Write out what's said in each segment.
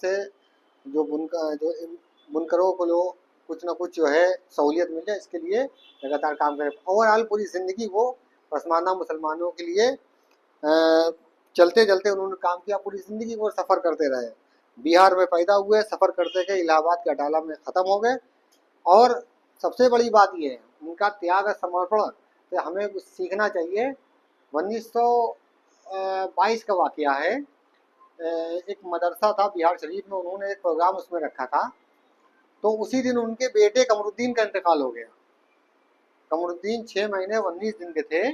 से जो बुनकरों को लो कुछ ना कुछ जो है सहूलियत मिल जाए, इसके लिए लगातार काम करें। ओवरऑल पूरी ज़िंदगी वो पसमानदा मुसलमानों के लिए चलते चलते उन्होंने काम किया, पूरी ज़िंदगी वो सफ़र करते रहे। बिहार में पैदा हुए, सफ़र करते गए, इलाहाबाद के अटाला में ख़त्म हो गए। और सबसे बड़ी बात ये है उनका त्याग और समर्पण से हमें कुछ सीखना चाहिए। 1922 का वाक़या है। एक मदरसा था बिहार शरीफ में, उन्होंने एक प्रोग्राम उसमें रखा था, तो उसी दिन उनके बेटे कमरुद्दीन का इंतकाल हो गया। कमरुद्दीन 6 महीने 19 दिन के थे,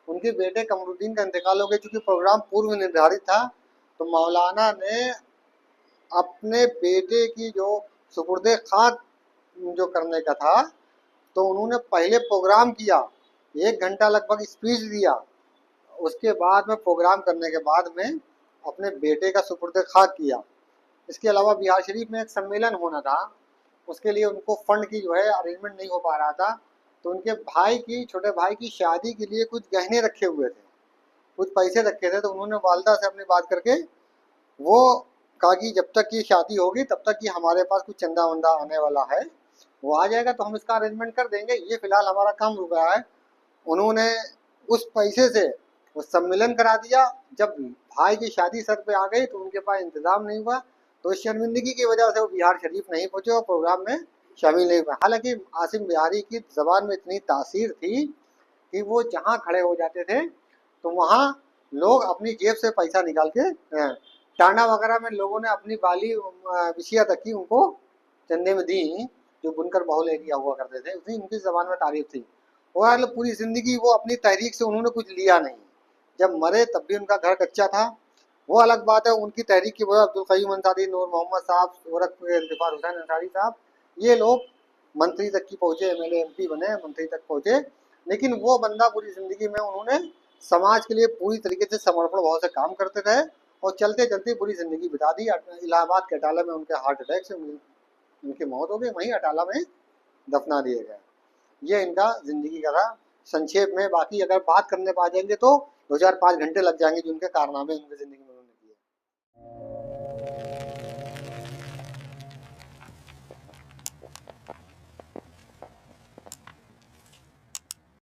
उनके बेटे कमरुद्दीन का इंतकाल हो गया। चूँकि प्रोग्राम पूर्व निर्धारित था, तो मौलाना ने अपने बेटे की जो सुपुर्दे खाक जो करने का था, तो उन्होंने पहले प्रोग्राम किया, 1 घंटा लगभग स्पीच दिया। उसके बाद में प्रोग्राम करने के बाद में अपने बेटे का सुपुर्दे खाक किया। इसके अलावा बिहार शरीफ में एक सम्मेलन होना था, उसके लिए उनको फंड की जो है अरेंजमेंट नहीं हो पा रहा था, तो उनके भाई की, छोटे भाई की शादी के लिए कुछ गहने रखे हुए थे, कुछ पैसे रखे थे। तो उन्होंने वालिदा से अपनी बात करके वो कहा कि जब तक की शादी होगी तब तक कि हमारे पास कुछ चंदा वंदा आने वाला है, वो आ जाएगा तो हम इसका अरेंजमेंट कर देंगे, ये फिलहाल हमारा काम रुक रहा है। उन्होंने उस पैसे से वो सम्मेलन करा दिया। जब भाई की शादी सर पे आ गई तो उनके पास इंतजाम नहीं हुआ, तो इस शर्मिंदगी की वजह से वो बिहार शरीफ नहीं पहुंचे और प्रोग्राम में शामिल नहीं हुए। हालांकि आसिम बिहारी की जबान में इतनी तासीर थी कि वो जहाँ खड़े हो जाते थे तो वहाँ लोग अपनी जेब से पैसा निकाल के टांडा वगैरह में लोगों ने अपनी बाली बिछिया तक की उनको चंदे में दी, जो बुनकर बहुल एरिया हुआ करते थे, उसी उनकी जबान में तारीफ थी। और पूरी ज़िंदगी वो अपनी तहरीक से उन्होंने कुछ लिया नहीं। जब मरे तब भी उनका घर कच्चा था, वो अलग बात है। उनकी तहरीक की वजह अब्दुल क़य्यूम अंसारी, नूर मोहम्मद साहब, गोरखपुर के इल्तिफ़ार हुसैन अंसारी साहब, ये लोग मंत्री तक की पहुँचे, एमएलए एमपी बने, मंत्री तक पहुँचे। लेकिन वो बंदा पूरी ज़िंदगी में उन्होंने समाज के लिए पूरी तरीके से समर्पण भाव से काम करते रहे और चलते चलते पूरी ज़िंदगी बिता दी। इलाहाबाद के अटाला में उनके हार्ट अटैक से उनकी मौत हो गई, वहीं अटाला में दफना दिए गए। ये इनका ज़िंदगी का था संक्षेप में। बाकी अगर बात करने पा जाएंगे तो 2-4-5 घंटे लग जाएंगे, जो उनके कारनामे उनकी ज़िंदगी में